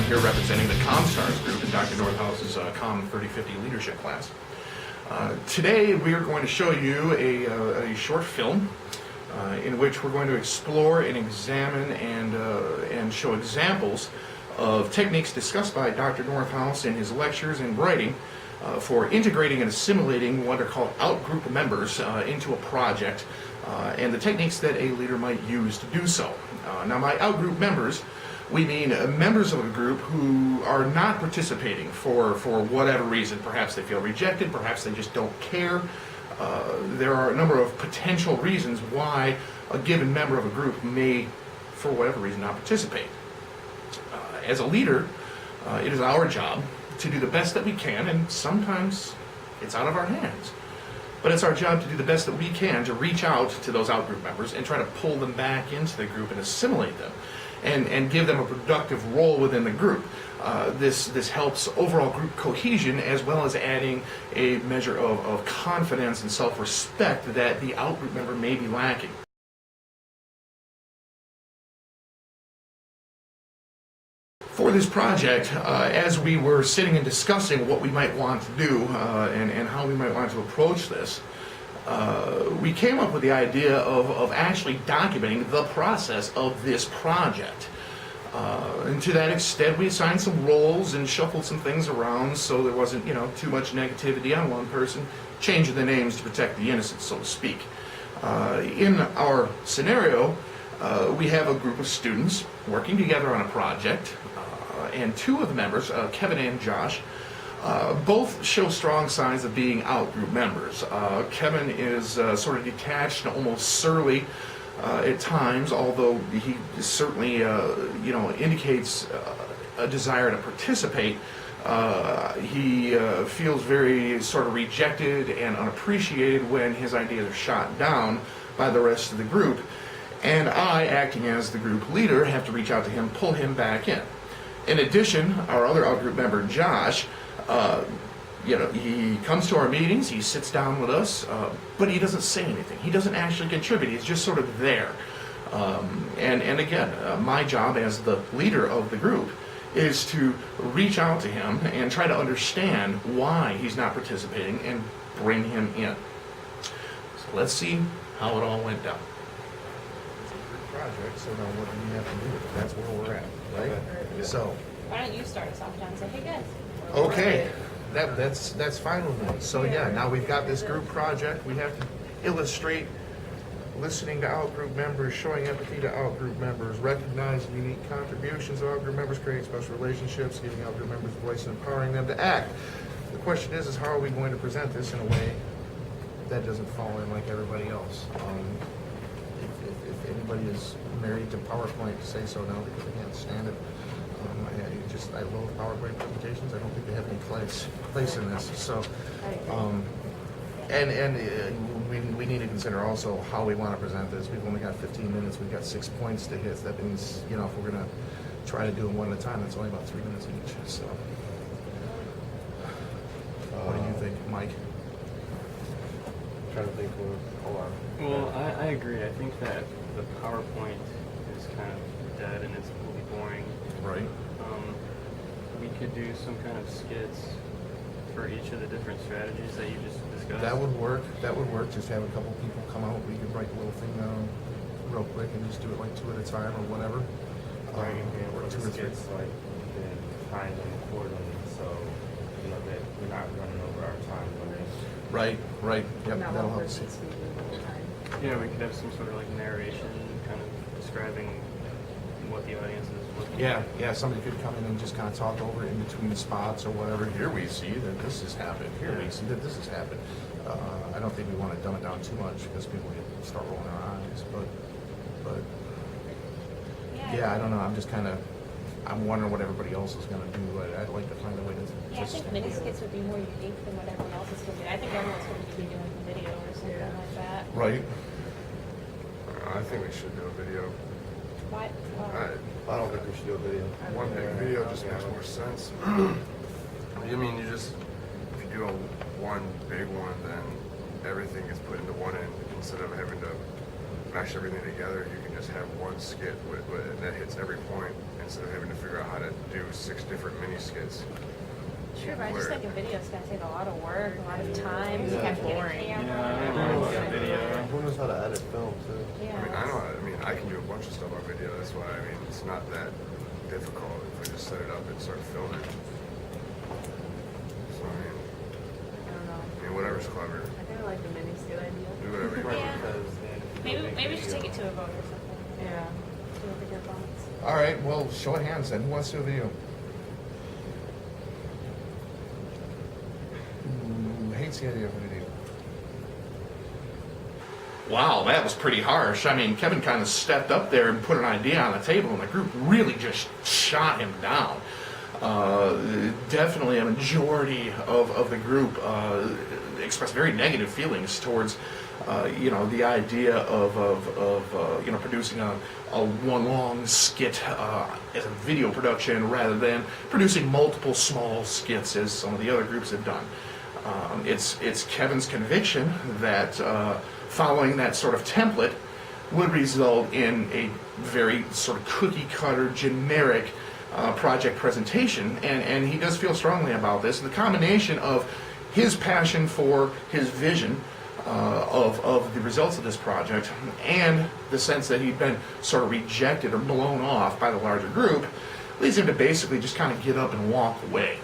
here representing the COMM3050 group in Dr. Northhouse's COMM3050 leadership class. Today we are going to show you a short film in which we're going to explore and examine and show examples of techniques discussed by Dr. Northouse in his lectures and writing for integrating and assimilating what are called outgroup members into a project, and the techniques that a leader might use to do so. Now, by outgroup members, we mean members of a group who are not participating for whatever reason. Perhaps they feel rejected, perhaps they just don't care. There are a number of potential reasons why a given member of a group may, for whatever reason, not participate. As a leader, it is our job to do the best that we can, and sometimes it's out of our hands. But it's our job to do the best that we can to reach out to those outgroup members and try to pull them back into the group and assimilate them and give them a productive role within the group. This helps overall group cohesion, as well as adding a measure of confidence and self-respect that the outgroup member may be lacking. For this project, as we were sitting and discussing what we might want to do and how we might want to approach this, we came up with the idea of actually documenting the process of this project. And to that extent, we assigned some roles and shuffled some things around so there wasn't, too much negativity on one person, changing the names to protect the innocent, so to speak. In our scenario, we have a group of students working together on a project, and two of the members, Kevin and Josh, both show strong signs of being outgroup members. Kevin is sort of detached and almost surly at times, although he certainly indicates a desire to participate. He feels very sort of rejected and unappreciated when his ideas are shot down by the rest of the group. And I, acting as the group leader, have to reach out to him, pull him back in. In addition, our other outgroup member, Josh, he comes to our meetings, he sits down with us, but he doesn't say anything. He doesn't actually contribute. He's just sort of there. And again, my job as the leader of the group is to reach out to him and try to understand why he's not participating and bring him in. So let's see how it all went down. Project, so now what do we have to do? That's where we're at, right? Yeah. So why don't you start us off, John? Say, hey guys. Okay, that's fine with me. So yeah, now we've got this group project. We have to illustrate listening to outgroup members, showing empathy to outgroup members, recognizing unique contributions of outgroup members, creating special relationships, giving outgroup members a voice and empowering them to act. The question is how are we going to present this in a way that doesn't fall in like everybody else? If anybody is married to PowerPoint, say so now because I can't stand it. I love PowerPoint presentations. I don't think they have any place in this. So, we need to consider also how we want to present this. We've only got 15 minutes. We've got 6 points to hit. That means, if we're going to try to do them one at a time, it's only about 3 minutes each. So, what do you think, Mike? Trying to think hold on. Well, I agree. I think that the PowerPoint is kind of dead and it's really boring. Right. We could do some kind of skits for each of the different strategies that you just discussed. That would work. Just have a couple people come out. We could write a little thing down real quick and just do it like 2 at a time or whatever. Or 2 or 3. Like we can time them accordingly, so that we're not running over our time limit. Right. Yep, that'll help. Yeah, we could have some sort of like narration, kind of describing what the audience is looking at. Yeah, somebody could come in and just kind of talk over it in between spots or whatever. Here we see that this has happened. Here we see that this has happened. I don't think we want to dumb it down too much because people start rolling their eyes. But yeah, I don't know. I'm wondering what everybody else is going to do. I'd like to find a way to. Yeah, I think mini skits would be more unique than what everyone else is going to do. I think everyone's going to be doing a video or something like that. Right. I think we should do a video. Why? I don't think we should do a video. One big video just makes more sense. I mean, if you do one big one, then everything gets put into one end. Instead of having to mash everything together, you can just have one skit that hits every point instead of having to figure out how to do 6 different mini skits. Sure, but I just think a video's gonna take a lot of work, a lot of time. You Yeah. have to get a Boring. camera. Yeah, video. Who knows how to edit film too? Yeah. I mean, I can do a bunch of stuff on video. That's why, I mean, it's not that difficult if I just set it up and start filming. So, I don't know. whatever's clever. I kind of like the mini skit idea. Do whatever you want. Yeah. Because then if you Maybe make maybe we should video- take it to a vote or something. Yeah. Do a bigger box. All right, well, show of hands then. Who wants to do a video? Who hates the idea of a video? Wow, that was pretty harsh. I mean, Kevin kind of stepped up there and put an idea on the table, and the group really just shot him down. Definitely a majority of the group expressed very negative feelings towards the idea of producing a one long skit as a video production rather than producing multiple small skits as some of the other groups have done. It's Kevin's conviction that following that sort of template would result in a very sort of cookie cutter generic project presentation, and he does feel strongly about this. The combination of his passion for his vision of the results of this project and the sense that he'd been sort of rejected or blown off by the larger group leads him to basically just kind of get up and walk away.